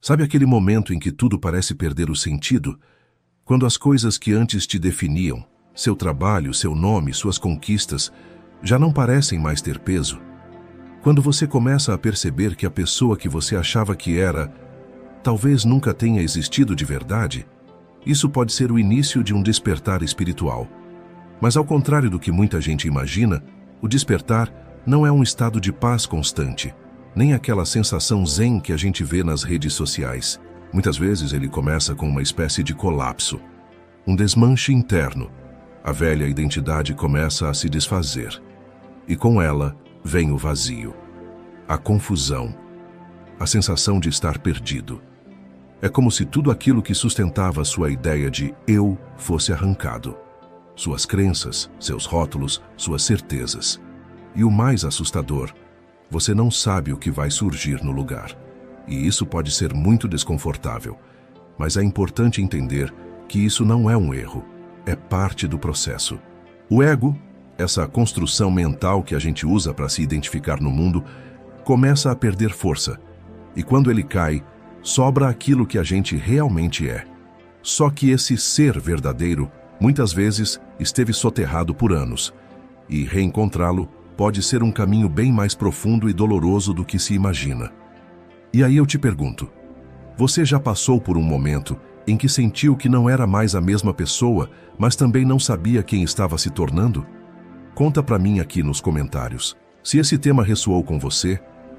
Sabe aquele momento em que tudo parece perder o sentido? Quando as coisas que antes te definiam, seu trabalho, seu nome, suas conquistas, já não parecem mais ter peso? Quando você começa a perceber que a pessoa que você achava que era, talvez nunca tenha existido de verdade? Isso pode ser o início de um despertar espiritual. Mas ao contrário do que muita gente imagina, o despertar não é um estado de paz constante, nem aquela sensação zen que a gente vê nas redes sociais. Muitas vezes ele começa com uma espécie de colapso, um desmanche interno. A velha identidade começa a se desfazer, e com ela vem o vazio, a confusão, a sensação de estar perdido. É como se tudo aquilo que sustentava sua ideia de eu fosse arrancado. Suas crenças, seus rótulos, suas certezas. E o mais assustador, você não sabe o que vai surgir no lugar. E isso pode ser muito desconfortável, mas é importante entender que isso não é um erro, é parte do processo. O ego, essa construção mental que a gente usa para se identificar no mundo, começa a perder força. E quando ele cai, sobra aquilo que a gente realmente é. Só que esse ser verdadeiro, muitas vezes, esteve soterrado por anos. E reencontrá-lo pode ser um caminho bem mais profundo e doloroso do que se imagina. E aí eu te pergunto, você já passou por um momento em que sentiu que não era mais a mesma pessoa, mas também não sabia quem estava se tornando? Conta pra mim aqui nos comentários. Se esse tema ressoou com você,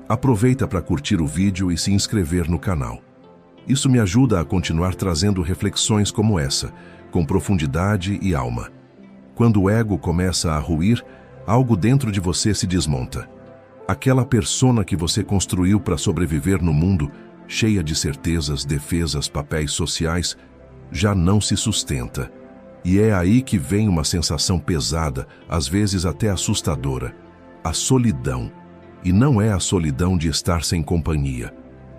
aproveita para curtir o vídeo e se inscrever no canal. Isso me ajuda a continuar trazendo reflexões como essa, com profundidade e alma. Quando o ego começa a ruir, algo dentro de você se desmonta. Aquela persona que você construiu para sobreviver no mundo, cheia de certezas, defesas, papéis sociais, já não se sustenta. E é aí que vem uma sensação pesada, às vezes até assustadora: a solidão. E não é a solidão de estar sem companhia.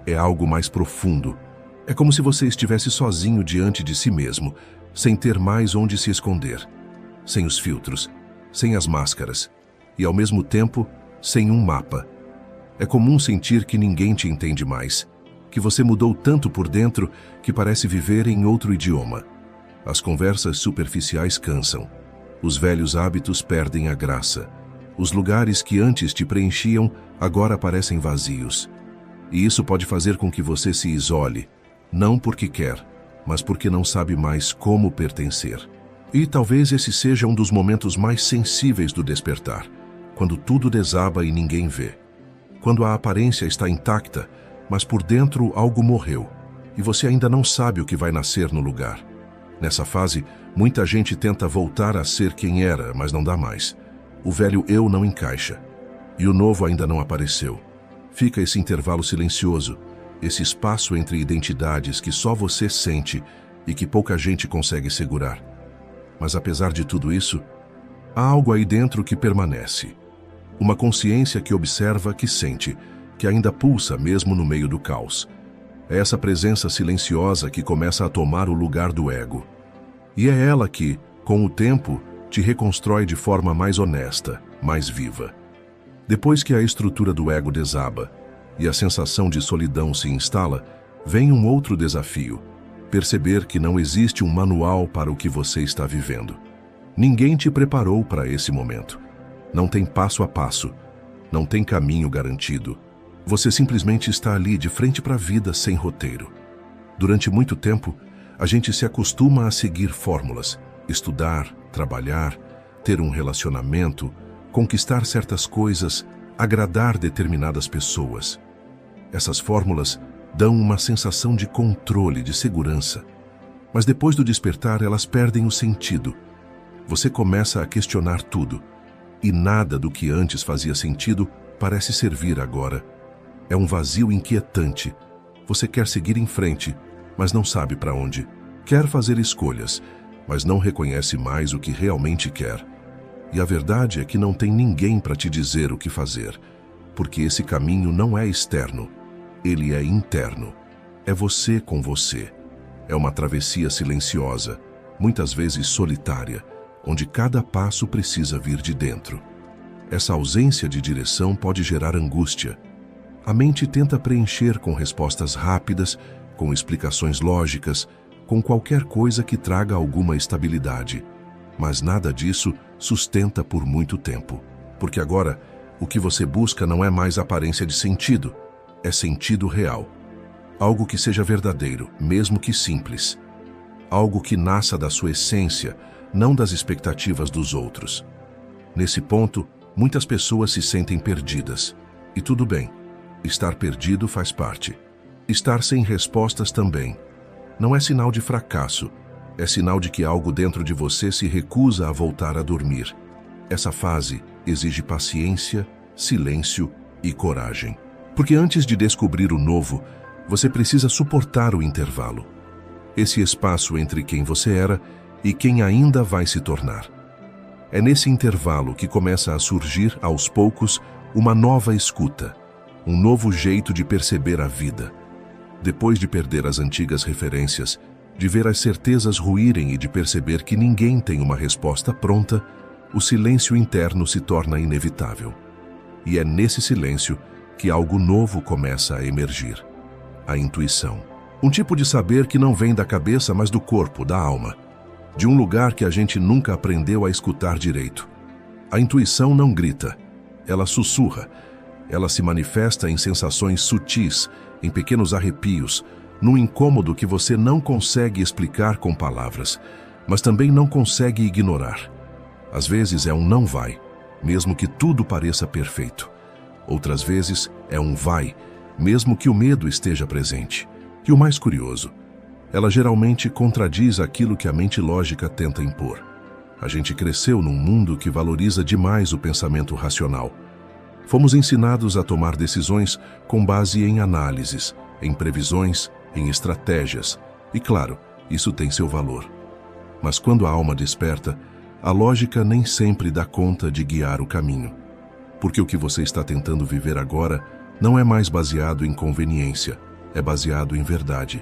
É algo mais profundo. É como se você estivesse sozinho diante de si mesmo, sem ter mais onde se esconder. Sem os filtros, sem as máscaras. E ao mesmo tempo, sem um mapa. É comum sentir que ninguém te entende mais, que você mudou tanto por dentro que parece viver em outro idioma. As conversas superficiais cansam. Os velhos hábitos perdem a graça. Os lugares que antes te preenchiam agora parecem vazios. E isso pode fazer com que você se isole, não porque quer, mas porque não sabe mais como pertencer. E talvez esse seja um dos momentos mais sensíveis do despertar, quando tudo desaba e ninguém vê. Quando a aparência está intacta, mas por dentro algo morreu, e você ainda não sabe o que vai nascer no lugar. Nessa fase, muita gente tenta voltar a ser quem era, mas não dá mais. O velho eu não encaixa, e o novo ainda não apareceu. Fica esse intervalo silencioso, esse espaço entre identidades que só você sente e que pouca gente consegue segurar. Mas apesar de tudo isso, há algo aí dentro que permanece. Uma consciência que observa, que sente, que ainda pulsa mesmo no meio do caos. É essa presença silenciosa que começa a tomar o lugar do ego. E é ela que, com o tempo, te reconstrói de forma mais honesta, mais viva. Depois que a estrutura do ego desaba e a sensação de solidão se instala, vem um outro desafio: perceber que não existe um manual para o que você está vivendo. Ninguém te preparou para esse momento. Não tem passo a passo, não tem caminho garantido. Você simplesmente está ali de frente para a vida sem roteiro. Durante muito tempo, a gente se acostuma a seguir fórmulas, estudar, trabalhar, ter um relacionamento, conquistar certas coisas, agradar determinadas pessoas. Essas fórmulas dão uma sensação de controle, de segurança. Mas depois do despertar, elas perdem o sentido. Você começa a questionar tudo, e nada do que antes fazia sentido parece servir agora. É um vazio inquietante. Você quer seguir em frente, mas não sabe para onde. Quer fazer escolhas, mas não reconhece mais o que realmente quer. E a verdade é que não tem ninguém para te dizer o que fazer, porque esse caminho não é externo, ele é interno. É você com você. É uma travessia silenciosa, muitas vezes solitária, onde cada passo precisa vir de dentro. Essa ausência de direção pode gerar angústia. A mente tenta preencher com respostas rápidas, com explicações lógicas, com qualquer coisa que traga alguma estabilidade. Mas nada disso sustenta por muito tempo. Porque agora, o que você busca não é mais aparência de sentido, é sentido real. Algo que seja verdadeiro, mesmo que simples. Algo que nasça da sua essência, não das expectativas dos outros. Nesse ponto, muitas pessoas se sentem perdidas. E tudo bem, estar perdido faz parte. Estar sem respostas também. Não é sinal de fracasso, é sinal de que algo dentro de você se recusa a voltar a dormir. Essa fase exige paciência, silêncio e coragem. Porque antes de descobrir o novo, você precisa suportar o intervalo. Esse espaço entre quem você era e quem ainda vai se tornar. É nesse intervalo que começa a surgir, aos poucos, uma nova escuta, um novo jeito de perceber a vida. Depois de perder as antigas referências, de ver as certezas ruírem e de perceber que ninguém tem uma resposta pronta, o silêncio interno se torna inevitável. E é nesse silêncio que algo novo começa a emergir. A intuição. Um tipo de saber que não vem da cabeça, mas do corpo, da alma. De um lugar que a gente nunca aprendeu a escutar direito. A intuição não grita, ela sussurra. Ela se manifesta em sensações sutis, em pequenos arrepios, num incômodo que você não consegue explicar com palavras, mas também não consegue ignorar. Às vezes é um não vai, mesmo que tudo pareça perfeito. Outras vezes é um vai, mesmo que o medo esteja presente. E o mais curioso, ela geralmente contradiz aquilo que a mente lógica tenta impor. A gente cresceu num mundo que valoriza demais o pensamento racional. Fomos ensinados a tomar decisões com base em análises, em previsões, em estratégias. E claro, isso tem seu valor. Mas quando a alma desperta, a lógica nem sempre dá conta de guiar o caminho. Porque o que você está tentando viver agora não é mais baseado em conveniência, é baseado em verdade.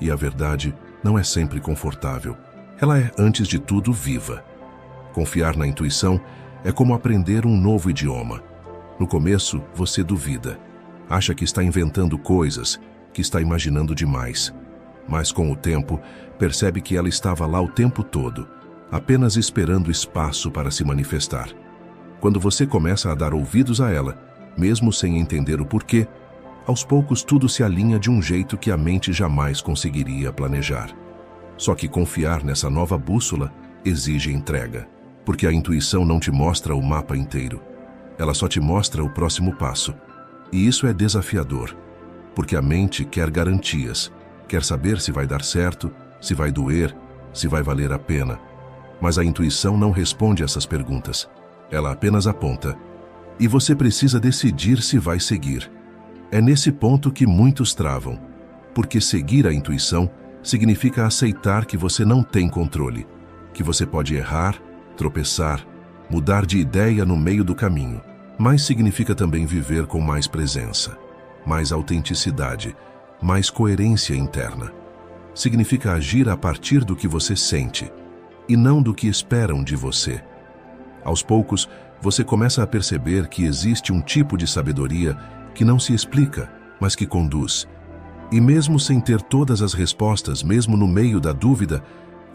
E a verdade não é sempre confortável. Ela é, antes de tudo, viva. Confiar na intuição é como aprender um novo idioma. No começo, você duvida. Acha que está inventando coisas, que está imaginando demais. Mas com o tempo, percebe que ela estava lá o tempo todo, apenas esperando espaço para se manifestar. Quando você começa a dar ouvidos a ela, mesmo sem entender o porquê, aos poucos tudo se alinha de um jeito que a mente jamais conseguiria planejar. Só que confiar nessa nova bússola exige entrega, porque a intuição não te mostra o mapa inteiro. Ela só te mostra o próximo passo. E isso é desafiador, porque a mente quer garantias, quer saber se vai dar certo, se vai doer, se vai valer a pena. Mas a intuição não responde essas perguntas. Ela apenas aponta. E você precisa decidir se vai seguir. É nesse ponto que muitos travam, porque seguir a intuição significa aceitar que você não tem controle, que você pode errar, tropeçar, mudar de ideia no meio do caminho. Mas significa também viver com mais presença, mais autenticidade, mais coerência interna. Significa agir a partir do que você sente, e não do que esperam de você. Aos poucos, você começa a perceber que existe um tipo de sabedoria que não se explica, mas que conduz. E mesmo sem ter todas as respostas, mesmo no meio da dúvida,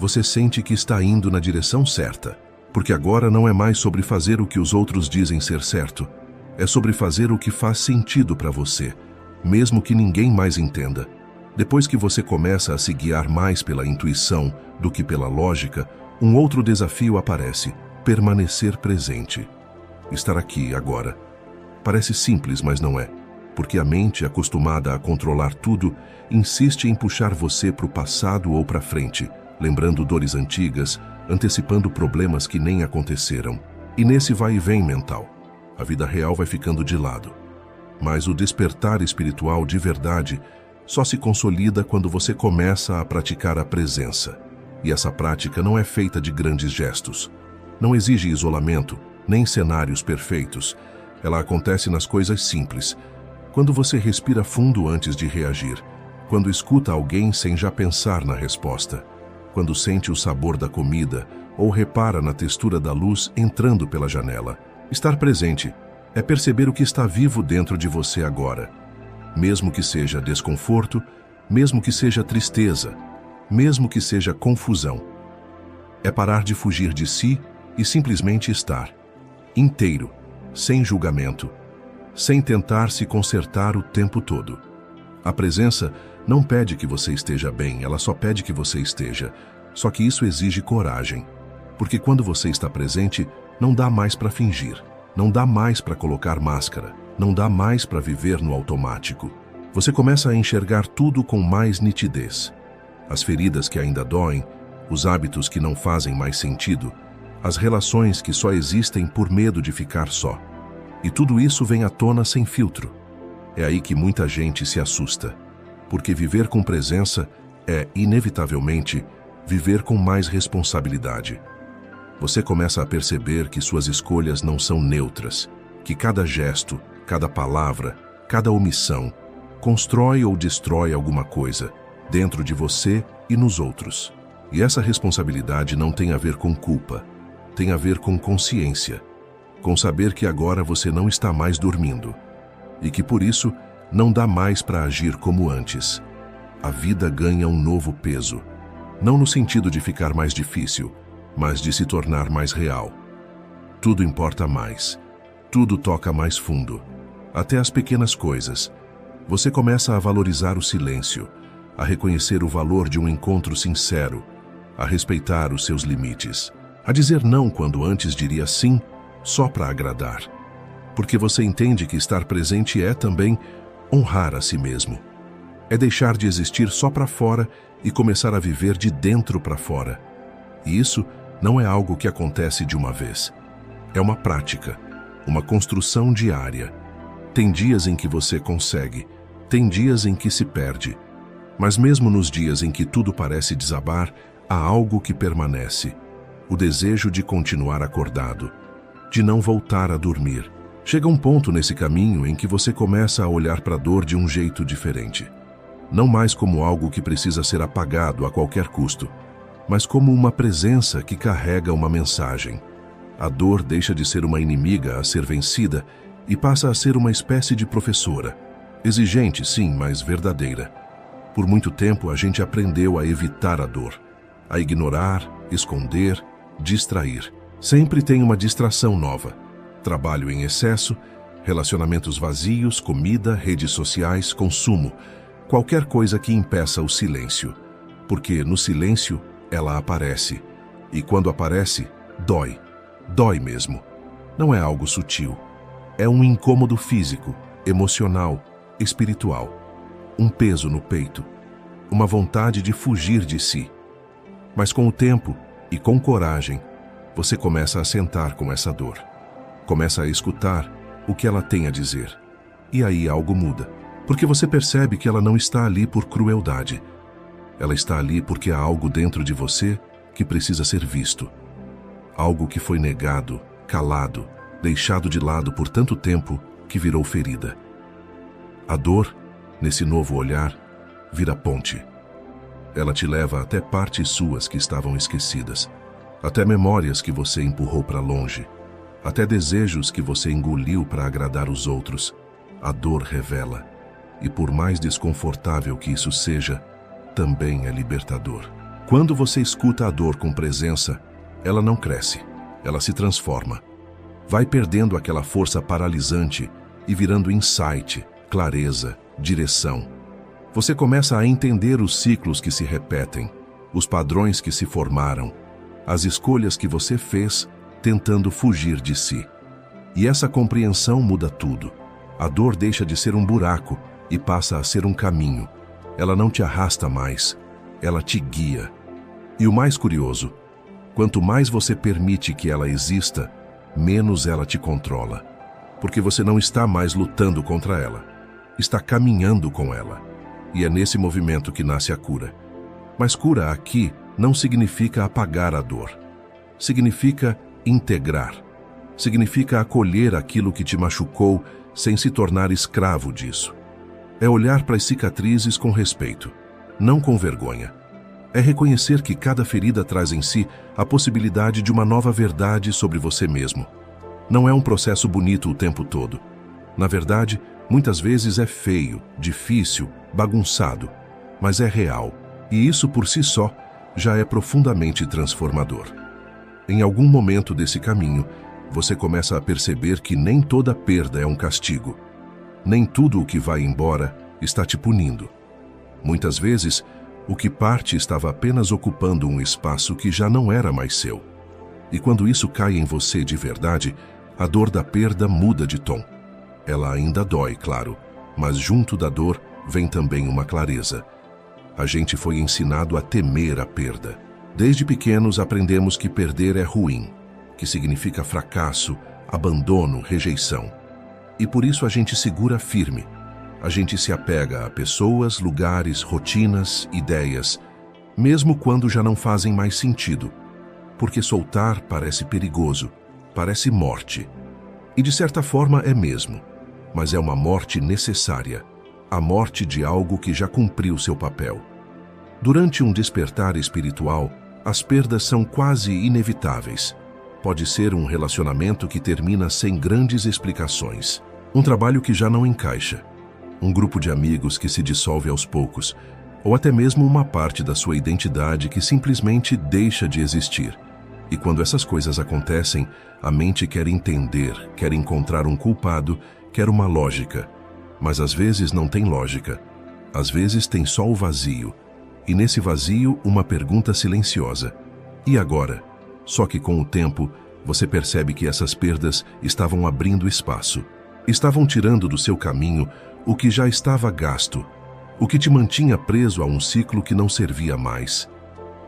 você sente que está indo na direção certa. Porque agora não é mais sobre fazer o que os outros dizem ser certo. É sobre fazer o que faz sentido para você, mesmo que ninguém mais entenda. Depois que você começa a se guiar mais pela intuição do que pela lógica, um outro desafio aparece: permanecer presente. Estar aqui, agora. Parece simples, mas não é. Porque a mente, acostumada a controlar tudo, insiste em puxar você para o passado ou para frente, lembrando dores antigas, antecipando problemas que nem aconteceram. E nesse vai e vem mental, a vida real vai ficando de lado. Mas o despertar espiritual de verdade só se consolida quando você começa a praticar a presença. E essa prática não é feita de grandes gestos. Não exige isolamento, nem cenários perfeitos. Ela acontece nas coisas simples. Quando você respira fundo antes de reagir. Quando escuta alguém sem já pensar na resposta. Quando sente o sabor da comida ou repara na textura da luz entrando pela janela. Estar presente é perceber o que está vivo dentro de você agora, mesmo que seja desconforto, mesmo que seja tristeza, mesmo que seja confusão. É parar de fugir de si e simplesmente estar inteiro, sem julgamento, sem tentar se consertar o tempo todo. A presença não pede que você esteja bem, ela só pede que você esteja. Só que isso exige coragem, porque quando você está presente, não dá mais para fingir, não dá mais para colocar máscara, não dá mais para viver no automático. Você começa a enxergar tudo com mais nitidez. As feridas que ainda doem, os hábitos que não fazem mais sentido, as relações que só existem por medo de ficar só. E tudo isso vem à tona sem filtro. É aí que muita gente se assusta, porque viver com presença é, inevitavelmente, viver com mais responsabilidade. Você começa a perceber que suas escolhas não são neutras, que cada gesto, cada palavra, cada omissão constrói ou destrói alguma coisa dentro de você e nos outros. E essa responsabilidade não tem a ver com culpa, tem a ver com consciência, com saber que agora você não está mais dormindo e que por isso não dá mais para agir como antes. A vida ganha um novo peso, não no sentido de ficar mais difícil, mas de se tornar mais real. Tudo importa mais, tudo toca mais fundo, até as pequenas coisas. Você começa a valorizar o silêncio, a reconhecer o valor de um encontro sincero, a respeitar os seus limites, a dizer não quando antes diria sim só para agradar. Porque você entende que estar presente é também honrar a si mesmo. É deixar de existir só para fora e começar a viver de dentro para fora. E isso não é algo que acontece de uma vez. É uma prática, uma construção diária. Tem dias em que você consegue, tem dias em que se perde. Mas mesmo nos dias em que tudo parece desabar, há algo que permanece. O desejo de continuar acordado, de não voltar a dormir. Chega um ponto nesse caminho em que você começa a olhar para a dor de um jeito diferente. Não mais como algo que precisa ser apagado a qualquer custo, mas como uma presença que carrega uma mensagem. A dor deixa de ser uma inimiga a ser vencida e passa a ser uma espécie de professora. Exigente, sim, mas verdadeira. Por muito tempo a gente aprendeu a evitar a dor, a ignorar, esconder, distrair. Sempre tem uma distração nova. Trabalho em excesso, relacionamentos vazios, comida, redes sociais, consumo. Qualquer coisa que impeça o silêncio. Porque no silêncio ela aparece. E quando aparece, dói. Dói mesmo. Não é algo sutil. É um incômodo físico, emocional, espiritual. Um peso no peito. Uma vontade de fugir de si. Mas com o tempo e com coragem, você começa a sentar com essa dor. Começa a escutar o que ela tem a dizer. E aí algo muda. Porque você percebe que ela não está ali por crueldade. Ela está ali porque há algo dentro de você que precisa ser visto. Algo que foi negado, calado, deixado de lado por tanto tempo que virou ferida. A dor, nesse novo olhar, vira ponte. Ela te leva até partes suas que estavam esquecidas, até memórias que você empurrou para longe, até desejos que você engoliu para agradar os outros. A dor revela, e por mais desconfortável que isso seja, também é libertador. Quando você escuta a dor com presença, ela não cresce, ela se transforma. Vai perdendo aquela força paralisante e virando insight, clareza, direção. Você começa a entender os ciclos que se repetem, os padrões que se formaram, as escolhas que você fez tentando fugir de si. E essa compreensão muda tudo. A dor deixa de ser um buraco e passa a ser um caminho. Ela não te arrasta mais, ela te guia. E o mais curioso, quanto mais você permite que ela exista, menos ela te controla. Porque você não está mais lutando contra ela, está caminhando com ela. E é nesse movimento que nasce a cura. Mas cura aqui não significa apagar a dor. Significa integrar. Significa acolher aquilo que te machucou sem se tornar escravo disso. É olhar para as cicatrizes com respeito, não com vergonha. É reconhecer que cada ferida traz em si a possibilidade de uma nova verdade sobre você mesmo. Não é um processo bonito o tempo todo. Na verdade, Muitas vezes é feio, difícil, bagunçado, mas é real, e isso por si só já é profundamente transformador. Em algum momento desse caminho, você começa a perceber que nem toda perda é um castigo. Nem tudo o que vai embora está te punindo. Muitas vezes, o que parte estava apenas ocupando um espaço que já não era mais seu. E quando isso cai em você de verdade, a dor da perda muda de tom. Ela ainda dói, claro, mas junto da dor vem também uma clareza. A gente foi ensinado a temer a perda. Desde pequenos aprendemos que perder é ruim, que significa fracasso, abandono, rejeição. E por isso a gente segura firme. A gente se apega a pessoas, lugares, rotinas, ideias, mesmo quando já não fazem mais sentido. Porque soltar parece perigoso, parece morte. E de certa forma é mesmo, mas é uma morte necessária, a morte de algo que já cumpriu seu papel. Durante um despertar espiritual, as perdas são quase inevitáveis. Pode ser um relacionamento que termina sem grandes explicações, um trabalho que já não encaixa, um grupo de amigos que se dissolve aos poucos, ou até mesmo uma parte da sua identidade que simplesmente deixa de existir. E quando essas coisas acontecem, a mente quer entender, quer encontrar um culpado, quer uma lógica. Mas às vezes não tem lógica. Às vezes tem só o vazio. E nesse vazio, uma pergunta silenciosa. E agora? Só que com o tempo, você percebe que essas perdas estavam abrindo espaço. Estavam tirando do seu caminho o que já estava gasto, o que te mantinha preso a um ciclo que não servia mais.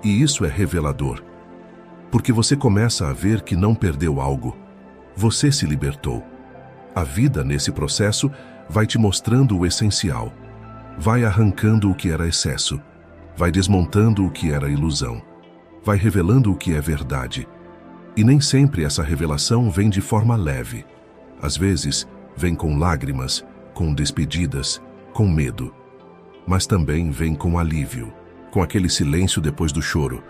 E isso é revelador. Porque você começa a ver que não perdeu algo. Você se libertou. A vida, nesse processo, vai te mostrando o essencial. Vai arrancando o que era excesso. Vai desmontando o que era ilusão. Vai revelando o que é verdade. E nem sempre essa revelação vem de forma leve. Às vezes, vem com lágrimas, com despedidas, com medo. Mas também vem com alívio, com aquele silêncio depois do choro,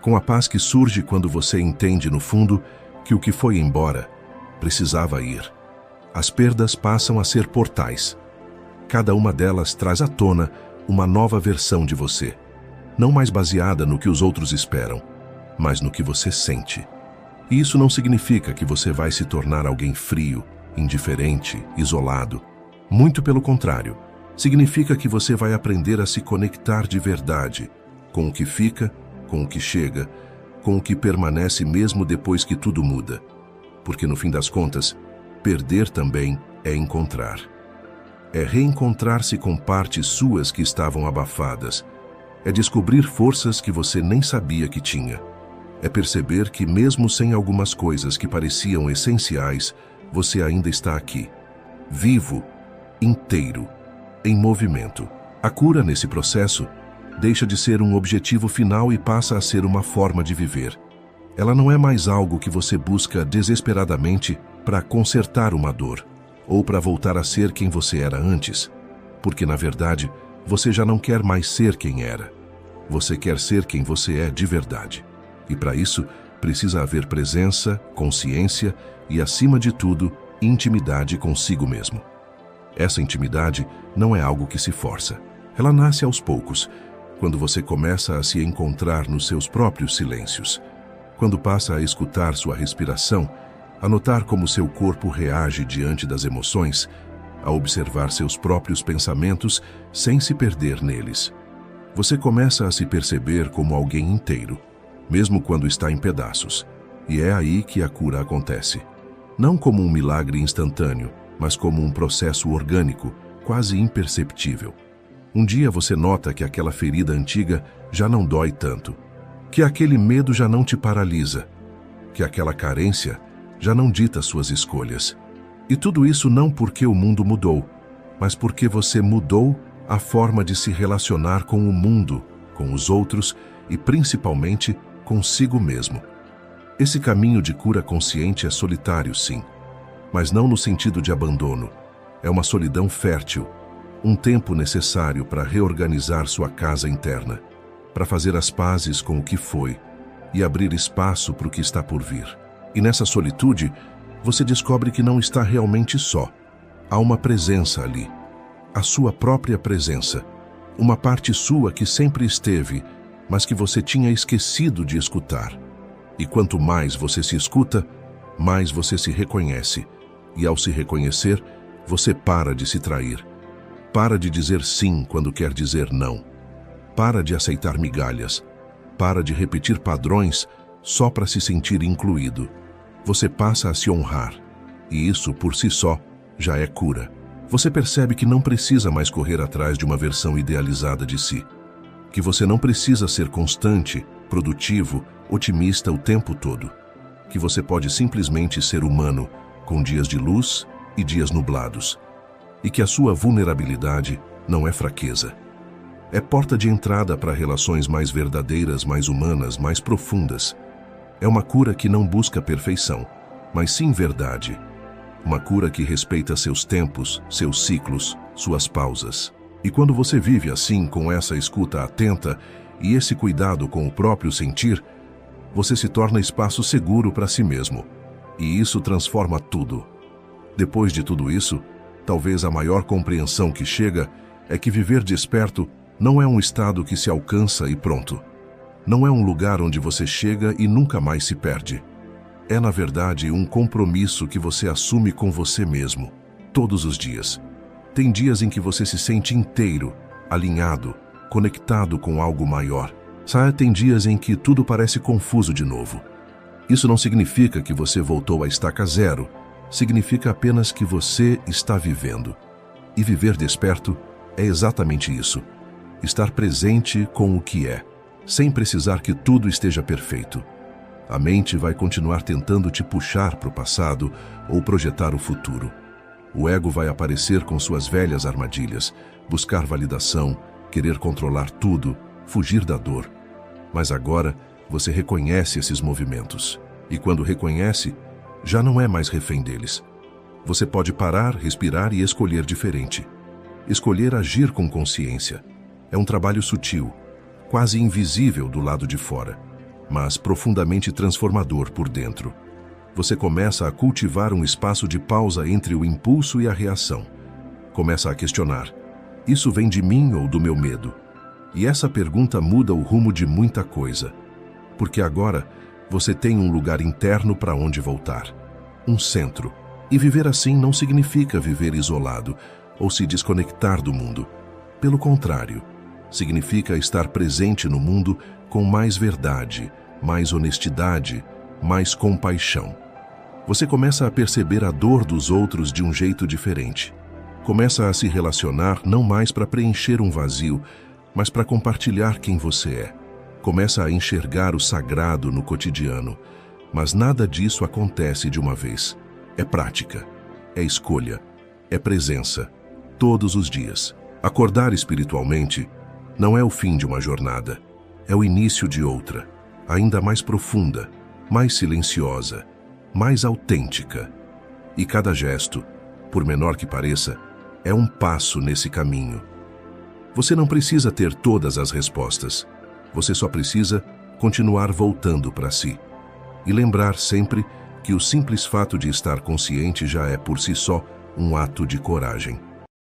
com a paz que surge quando você entende no fundo que o que foi embora precisava ir. As perdas passam a ser portais. Cada uma delas traz à tona uma nova versão de você, não mais baseada no que os outros esperam, mas no que você sente. E isso não significa que você vai se tornar alguém frio, indiferente, isolado. Muito pelo contrário, significa que você vai aprender a se conectar de verdade com o que fica, com o que chega, com o que permanece mesmo depois que tudo muda. Porque no fim das contas, perder também é encontrar. É reencontrar-se com partes suas que estavam abafadas. É descobrir forças que você nem sabia que tinha. É perceber que mesmo sem algumas coisas que pareciam essenciais, você ainda está aqui, vivo, inteiro, em movimento. A cura nesse processo deixa de ser um objetivo final e passa a ser uma forma de viver. Ela não é mais algo que você busca desesperadamente para consertar uma dor, ou para voltar a ser quem você era antes, porque na verdade, você já não quer mais ser quem era. Você quer ser quem você é de verdade. E para isso, precisa haver presença, consciência e, acima de tudo, intimidade consigo mesmo. Essa intimidade não é algo que se força. Ela nasce aos poucos, quando você começa a se encontrar nos seus próprios silêncios, quando passa a escutar sua respiração, a notar como seu corpo reage diante das emoções, a observar seus próprios pensamentos sem se perder neles. Você começa a se perceber como alguém inteiro, mesmo quando está em pedaços, e é aí que a cura acontece. Não como um milagre instantâneo, mas como um processo orgânico, quase imperceptível. Um dia você nota que aquela ferida antiga já não dói tanto, que aquele medo já não te paralisa, que aquela carência já não dita suas escolhas. E tudo isso não porque o mundo mudou, mas porque você mudou a forma de se relacionar com o mundo, com os outros e principalmente consigo mesmo. Esse caminho de cura consciente é solitário, sim, mas não no sentido de abandono. É uma solidão fértil, um tempo necessário para reorganizar sua casa interna, para fazer as pazes com o que foi e abrir espaço para o que está por vir. E nessa solitude, você descobre que não está realmente só, Há uma presença ali, a sua própria presença, uma parte sua que sempre esteve, mas que você tinha esquecido de escutar. E quanto mais você se escuta, mais você se reconhece. E ao se reconhecer, você para de se trair. Para de dizer sim quando quer dizer não. Para de aceitar migalhas. Para de repetir padrões só para se sentir incluído. Você passa a se honrar. E isso, por si só, já é cura. Você percebe que não precisa mais correr atrás de uma versão idealizada de si. Que você não precisa ser constante, produtivo, otimista o tempo todo. Que você pode simplesmente ser humano, com dias de luz e dias nublados. E que a sua vulnerabilidade não é fraqueza. É porta de entrada para relações mais verdadeiras, mais humanas, mais profundas. É uma cura que não busca perfeição, mas sim verdade. Uma cura que respeita seus tempos, seus ciclos, suas pausas. E quando você vive assim, com essa escuta atenta e esse cuidado com o próprio sentir, você se torna espaço seguro para si mesmo. E isso transforma tudo. Depois de tudo isso, talvez a maior compreensão que chega é que viver desperto não é um estado que se alcança e pronto. Não é um lugar onde você chega e nunca mais se perde. É, na verdade, um compromisso que você assume com você mesmo, todos os dias. Tem dias em que você se sente inteiro, alinhado, conectado com algo maior. Tem dias em que tudo parece confuso de novo. Isso não significa que você voltou à estaca zero. Significa apenas que você está vivendo. E viver desperto é exatamente isso. Estar presente com o que é, sem precisar que tudo esteja perfeito. A mente vai continuar tentando te puxar para o passado ou projetar o futuro. O ego vai aparecer com suas velhas armadilhas, buscar validação, querer controlar tudo, fugir da dor. Mas agora você reconhece esses movimentos. E quando reconhece, já não é mais refém deles. Você pode parar, respirar e escolher diferente. Escolher agir com consciência. É um trabalho sutil, quase invisível do lado de fora, mas profundamente transformador por dentro. Você começa a cultivar um espaço de pausa entre o impulso e a reação. Começa a questionar: isso vem de mim ou do meu medo? E essa pergunta muda o rumo de muita coisa. Porque agora você tem um lugar interno para onde voltar. Um centro. E viver assim não significa viver isolado ou se desconectar do mundo. Pelo contrário, significa estar presente no mundo com mais verdade, mais honestidade, mais compaixão. Você começa a perceber a dor dos outros de um jeito diferente. Começa a se relacionar não mais para preencher um vazio, mas para compartilhar quem você é. Começa a enxergar o sagrado no cotidiano, mas nada disso acontece de uma vez. É prática, é escolha, é presença, todos os dias. Acordar espiritualmente não é o fim de uma jornada, é o início de outra, ainda mais profunda, mais silenciosa, mais autêntica. E cada gesto, por menor que pareça, é um passo nesse caminho. Você não precisa ter todas as respostas, você só precisa continuar voltando para si. E lembrar sempre que o simples fato de estar consciente já é por si só um ato de coragem.